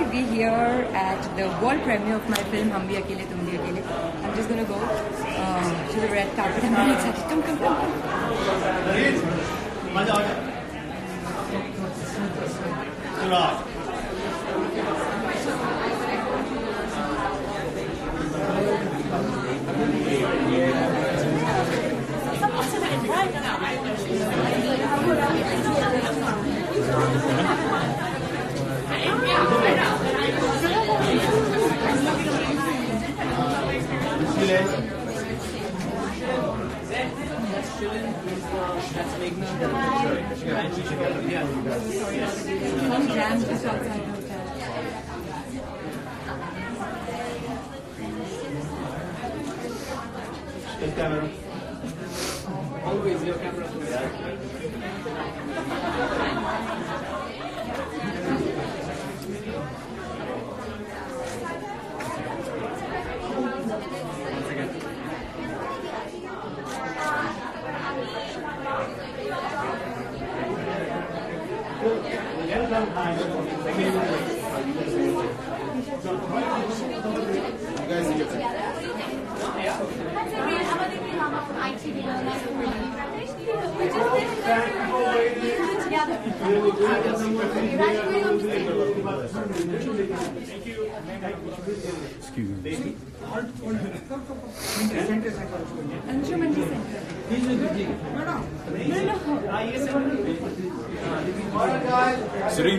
to be here at the world premiere of my film Hum Bhi Akele Tum Bhi Akele. I'm just going to go to the red carpet. I'm very excited. Come. Always your camera. Excuse me. Siri.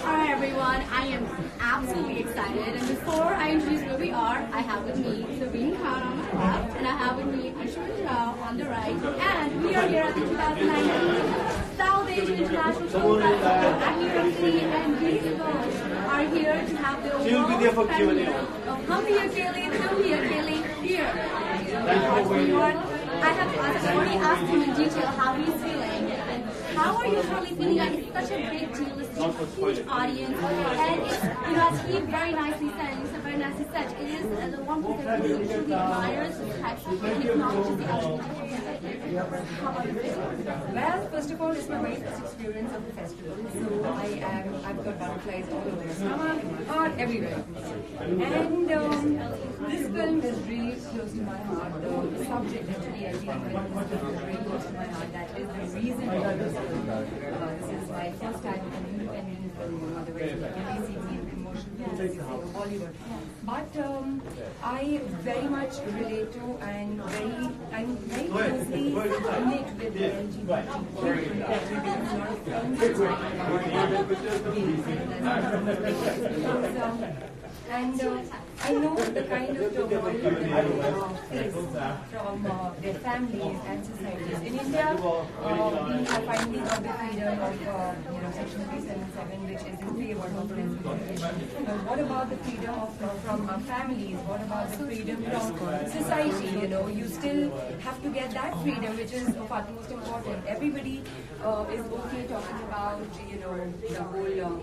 Alright everyone, I am absolutely excited, and before I introduce where we are, I have with me Sareen Khan on my left, and I have with me Ashwin Rao on the right, and we are here at the 2019 South Asian International Film Festival at New York City, and these girls are here to have their world premiere of Hum Bhi Akele Tum Bhi Akele here. I have already asked him in detail how he's feeling, and how are you currently feeling? Like, it's such a big deal, it's such a huge audience, and it's, as he very nicely said, it is the one thing that he truly admires is types of and he acknowledges the other. How about you? Well, first of all, it's my very first experience of the festival, so I've got butterflies all over my stomach, or everywhere. And this film is really close to my heart. The subject actually I deal with is very close to my heart. That is the reason for this film. This is my first time in an independent film, otherwise you may see me in commercial films, Bollywood. But I very much relate to and very closely knit with the LGBT. And I know the kind of turmoil that they face from their families and societies. In India, we are finding out the freedom of Section 377, which is in favor of lesbian. But what about the freedom from our families? What about the freedom from society? You still have to get that freedom, which is of utmost important. Everybody is okay talking about the whole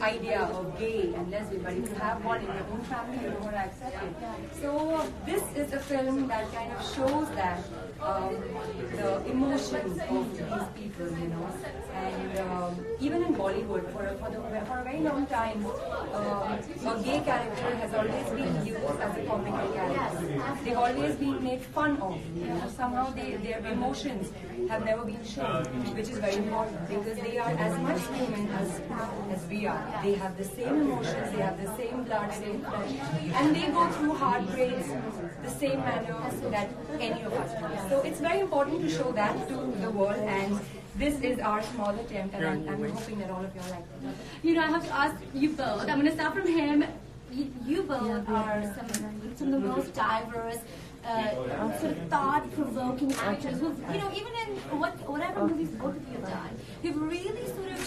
idea of gay and lesbian, but if you have one in your own family, you don't want to accept it. So this is a film that kind of shows that the emotions of these people, and even in Bollywood, for a very long time, a gay character has always been used as a comical character. They've always been made fun of. Somehow their emotions have never been shown, which is very important because they are as much human as we are. They have the same emotions, they have the same blood, same flesh, and they go through heartbreaks the same manner that any of us do. So it's very important to show that to the world, and this is our small attempt, and I'm hoping that all of you like it. I have to ask you both. I'm going to start from him. You both are some of the most diverse, sort of thought-provoking actors who, even in whatever movies both of you have done, who've really sort of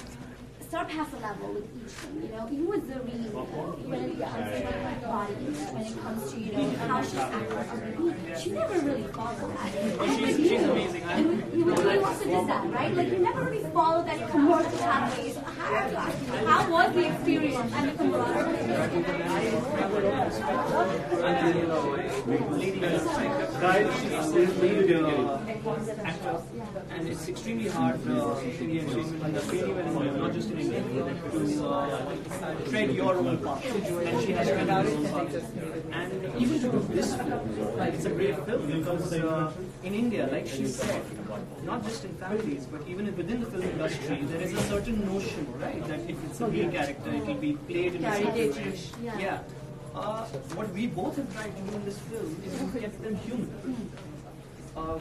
surpassed the level with each one. You were Zareen when it comes to her body, when it comes to, how she's acting. She never really followed that. She's amazing. You also did that, right? Like, you never really followed that commercial pathway. So I have to ask you, how was the experience and the camaraderie? actor, and it's extremely hard in the industry, even not just in India, to tread your own path. And she has tread her own path. And even to do this film, it's a great film because in India, like she said, not just in families, but even within the film industry, there is a certain notion, right, that if it's a real character, it will be played in a certain way. Yeah. What we both have tried to do in this film is we've kept them human.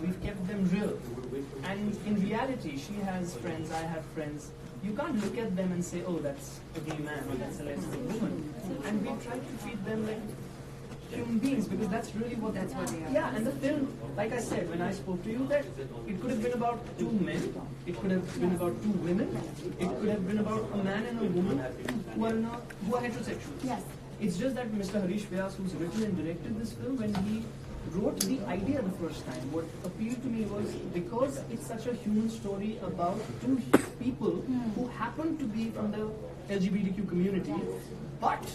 We've kept them real. And in reality, she has friends, I have friends. You can't look at them and say, oh, that's a gay man or that's a lesbian woman. And we've tried to treat them like human beings because that's really what they are. Yeah, and the film, like I said, when I spoke to you, that it could have been about two men, it could have been about two women, it could have been about a man and a woman who are heterosexual. Yes. It's just that Mr. Harish Vyas, who's written and directed this film, when he wrote the idea the first time, what appealed to me was because it's such a human story about two people who happen to be from the LGBTQ community, but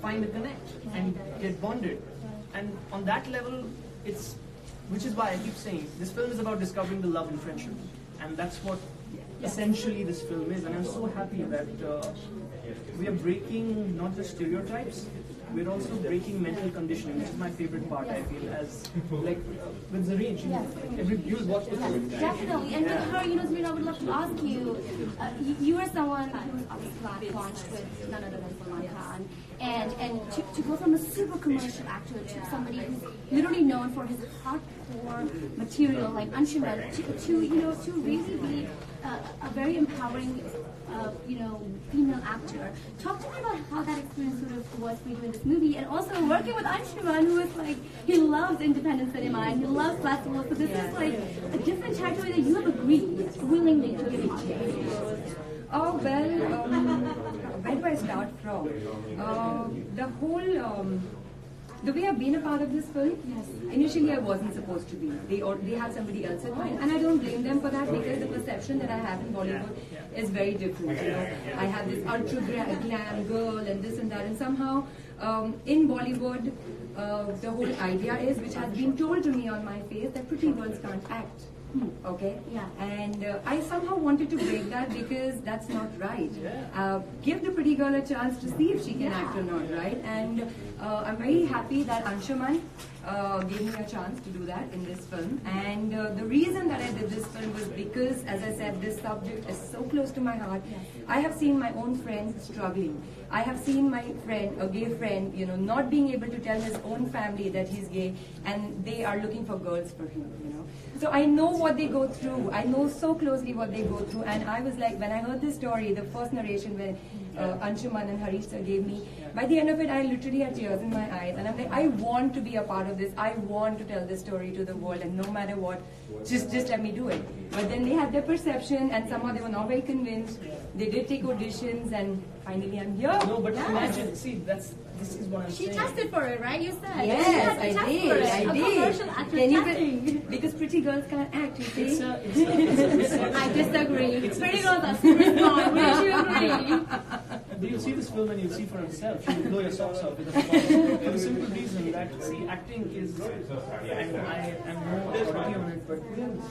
find a connect and get bonded. And on that level, which is why I keep saying, this film is about discovering the love and friendship. And that's what essentially this film is. And I'm so happy that we are breaking not just stereotypes, we're also breaking mental conditioning, which is my favorite part, I feel, as like with Zareen, you'll watch the film. Definitely, and with her, Zareen, I would love to ask you, you are someone who's obviously launched with none other than Salman Khan, and to go from a super commercial actor to somebody who's literally known for his hardcore material like Anshuman, to really be a very empowering female actor. Talk to me about how that experience sort of was for you in this movie, and also working with Anshuman, who is like, he loves independent cinema and he loves festivals, so this is like a different territory that you have agreed willingly to give up. Oh, well, where do I start from? The whole, the way I've been a part of this film, initially I wasn't supposed to be. They had somebody else in mind, and I don't blame them for that because the perception that I have in Bollywood is very different. I have this ultra glam girl and this and that, and somehow in Bollywood, the whole idea is, which has been told to me on my face, that pretty girls can't act. Okay? Yeah. And I somehow wanted to break that because that's not right. Give the pretty girl a chance to see if she can act or not, right? And I'm very happy that Anshuman gave me a chance to do that in this film. And the reason that I did this film was because, as I said, this subject is so close to my heart. I have seen my own friends struggling. I have seen my friend, a gay friend, not being able to tell his own family that he's gay, and they are looking for girls for him, So I know what they go through. I know so closely what they go through. And I was like, when I heard this story, the first narration when Anshuman and Harish sir gave me, by the end of it, I literally had tears in my eyes. And I'm like, I want to be a part of this. I want to tell this story to the world. And no matter what, just let me do it. But then they had their perception, and somehow they were not very convinced. They did take auditions, and finally I'm here. No, but imagine, see, this is what I'm saying. She tested for it, right? You said. Yes, I did. A commercial actor testing. Because pretty girls can't act, you see. I disagree. Pretty girls are super smart. Wouldn't you agree? You'll see this film and you'll see for himself. She will blow your socks off with a performance. For the simple reason that, see, acting is, and I am no authority on it, but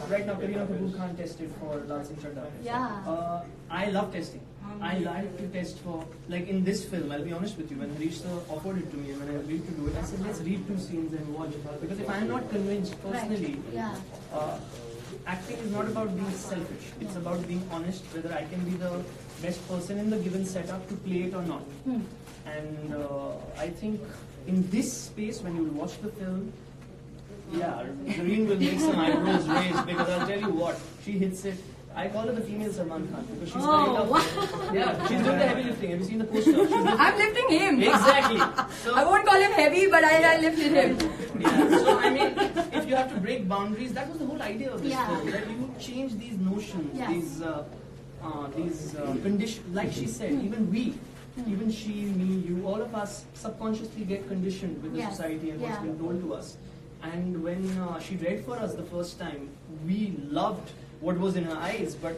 right now Kareena Kapoor Khan tested for Lal Singh Chaddha. Yeah. I love testing. I like to test for, like in this film, I'll be honest with you, when Harish sir offered it to me and when I agreed to do it, I said, let's read 2 scenes and watch it. Because if I'm not convinced personally, acting is not about being selfish. It's about being honest, whether I can be the best person in the given setup to play it or not. And I think in this space, when you watch the film, Zareen will make some eyebrows raised, because I'll tell you what, she hits it. I call her the female Salman Khan because she's very tough. Yeah, she's doing the heavy lifting. Have you seen the poster? I'm lifting him. Exactly. So, I won't call him heavy, but I lifted him. Yeah. So I mean, if you have to break boundaries, that was the whole idea of this film. That you change these notions, these conditions. Like she said, even we, even she, me, you, all of us subconsciously get conditioned with the society and what's been told to us. And when she read for us the first time, we loved what was in her eyes, but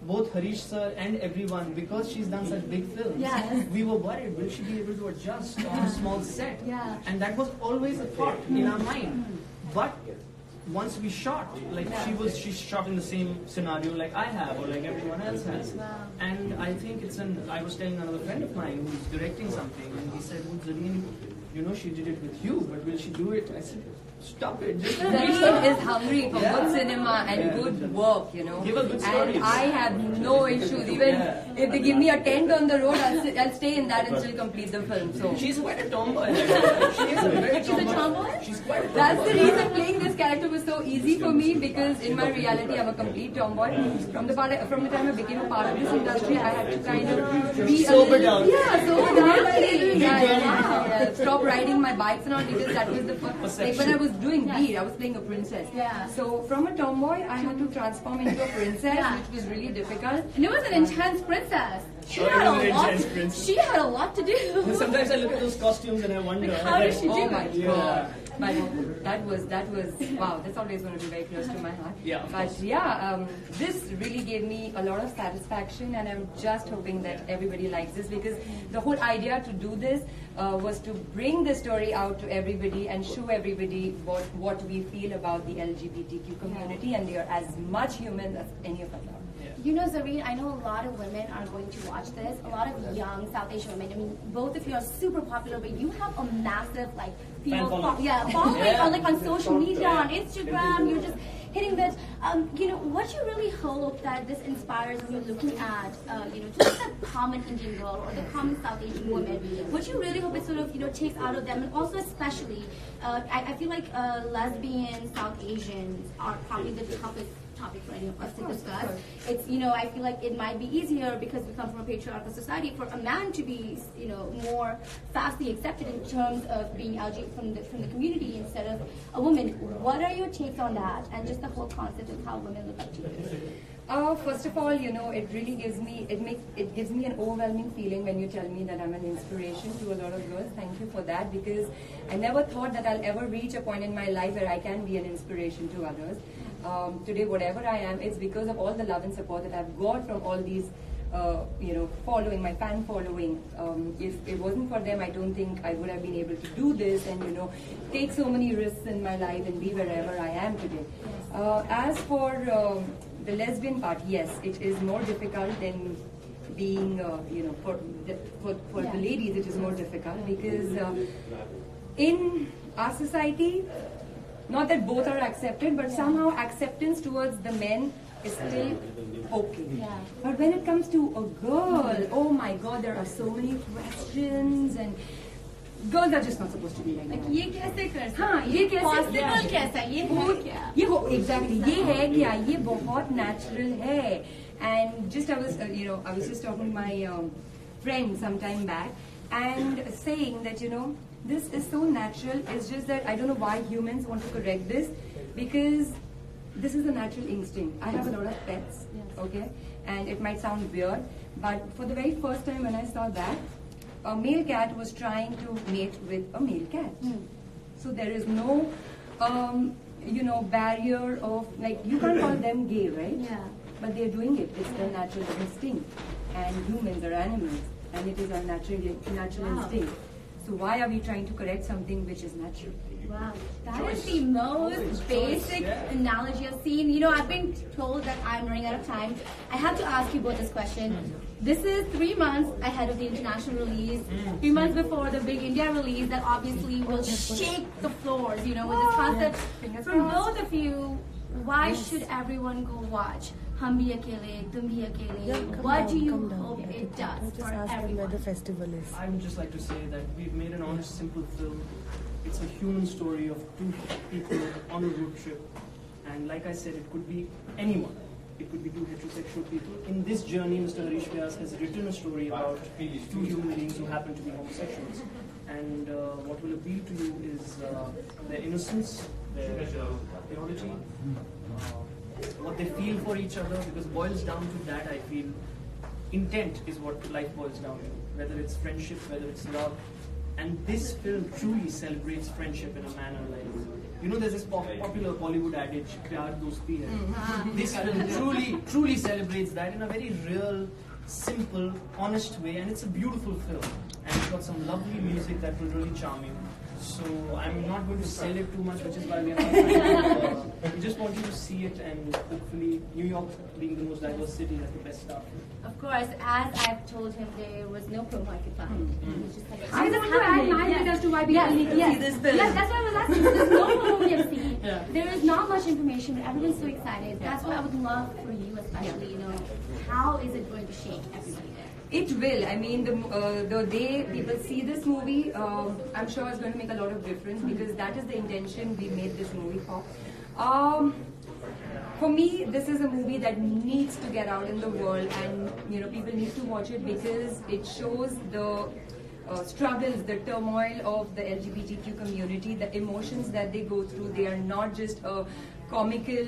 both Harish sir and everyone, because she's done such big films, Yes. we were worried, will she be able to adjust on a small set? Yeah. And that was always a thought in our mind. But once we shot, like she shot in the same scenario like I have or like everyone else has. Wow. And I think I was telling another friend of mine who's directing something, and he said, "Oh, Zareen, you know, she did it with you, but will she do it?" I said, "Stop it, just Zareen is hungry for Yeah. good cinema and Yeah. good work, you know. Give her good stories. And I have no issues. Even Yeah. if they give me a tent on the road, I'll stay in that and still complete the film. So She's quite a tomboy. She is a very She's a tomboy? She's quite a tomboy. that's the reason playing this character was so easy for me, because in my reality I'm a complete tomboy. From the time I became a part of this industry, I had to kind of be Sober a little, down. Yeah, sober down. Really? Yeah. Stop riding my bikes and all, because that was the first. Like when I was doing Veer, I was playing a princess. Yeah. So from a tomboy, I had to transform into a princess, Yeah. which was really difficult. And it was an intense princess. She Oh, it had was an a lot. intense princess. She had a lot to do. Sometimes I look at those costumes and I wonder. Like, how does she do Oh my it? god. But that was wow, that's always going to be very close to my heart. Yeah, of But course. yeah, this really gave me a lot of satisfaction, and I'm just hoping that everybody likes this, because the whole idea to do this was to bring the story out to everybody and show everybody what we feel about the LGBTQ community, and they are as much human as any of us are. You know, Zareen, I know a lot of women are going to watch this. A lot of young South Asian women. I mean, both of you are super popular, but you have a massive female following. following Yeah. on social media, on Instagram. You're just hitting this. You know, what you really hope that this inspires when you're looking at, just the common Indian girl or the common South Asian woman. What you really hope it sort of, takes out of them, and also especially, I feel like lesbian South Asians are probably the toughest topic for any of us to discuss. It's, I feel like it might be easier because we come from a patriarchal society for a man to be, more fastly accepted in terms of being LGBT from the community instead of a woman. What are your takes on that and just the whole concept of how women look up to you? First of all, it really gives me an overwhelming feeling when you tell me that I'm an inspiration to a lot of girls. Thank you for that, because I never thought that I'll ever reach a point in my life where I can be an inspiration to others. Today, whatever I am, it's because of all the love and support that I've got from all these, following, my fan following. If it wasn't for them, I don't think I would have been able to do this and, take so many risks in my life and be wherever I am today. As for the lesbian part, yes, it is more difficult than being, for the ladies, it is more difficult, because in our society, not that both are accepted, but somehow acceptance towards the men is still okay. Yeah. But when it comes to a girl, oh my God, there are so many questions, and girls are just not supposed to be like that. ये कैसे कर सकते हाँ, ये कैसे Possible कैसा ये है क्या? ये हो exactly ये है क्या, ये बहुत natural है. And just I was just talking to my friend some time back and saying that this is so natural. It's just that I don't know why humans want to correct this, because this is a natural instinct. I have a lot of pets, okay, and it might sound weird, but for the very first time when I saw that, a male cat was trying to mate with a male cat. So there is no, barrier of, you can't call them gay, right? Yeah. But they're doing it. It's their natural instinct. And humans are animals. And it is our natural instinct. So why are we trying to correct something which is natural? Wow, that is the most basic analogy I've seen. I've been told that I'm running out of time. I have to ask you both this question. This is 3 months ahead of the international release, 3 months before the big India release that obviously will shake the floors, with this concept. From both of you, why should everyone go watch Hum Bhi Akele, Tum Bhi Akele? What do you hope it does for everyone? The festival is. I would just like to say that we've made an honest, simple film. It's a human story of two people on a road trip. And like I said, it could be anyone. It could be two heterosexual people. In this journey, Mr. Harish Vyas has written a story about two human beings who happen to be homosexuals. And what will appeal to you is their innocence, their theology, what they feel for each other, because it boils down to that, I feel. Intent is what life boils down to, whether it's friendship, whether it's love. And this film truly celebrates friendship in a manner like, You know, there's this popular Bollywood adage, "Pyar dosti hai." This film truly celebrates that in a very real, simple, honest way, and it's a beautiful film. And it's got some lovely music that will really charm you. So I'm not going to sell it too much, which is why we are not. We just want you to see it, and hopefully, New York being the most diverse city has the best stuff. Of course, as I've told him, there was no promo I could find. He was just like, I want to add my bit as to why people need to see this film. Yes, that's what I was asking. There's no promo we have seen. Yeah. There is not much information, but everyone's so excited. That's what I would love for you, especially, you know, how is it going to shake everybody there? It will. I mean, the day people see this movie, I'm sure it's going to make a lot of difference because that is the intention we made this movie for. For me, this is a movie that needs to get out in the world, and you know, people need to watch it because it shows the struggles, the turmoil of the LGBTQ community, the emotions that they go through. They are not just a comical,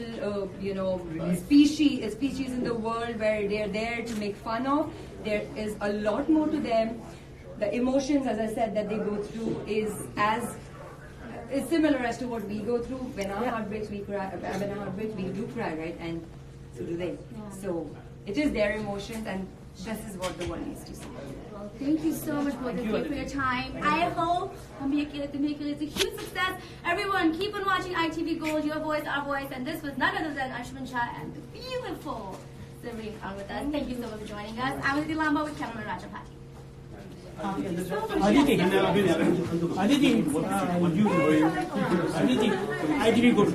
species in the world where they are there to make fun of. There is a lot more to them. The emotions, as I said, that they go through is similar as to what we go through. When our heart breaks, we cry. When our heart breaks, we do cry, right? And so do they. So it is their emotions, and this is what the world needs to see. Well, thank you so much, both of you, for your time. I hope Hamiyakil is a huge success. Everyone, keep on watching ITV Gold, your voice, our voice. And this was none other than Ashwin Shah and the beautiful Zareen on with us. Thank you so much for joining us. I'm Aditi Lamba with cameraman Rajapati. Aditi, ITV Gold.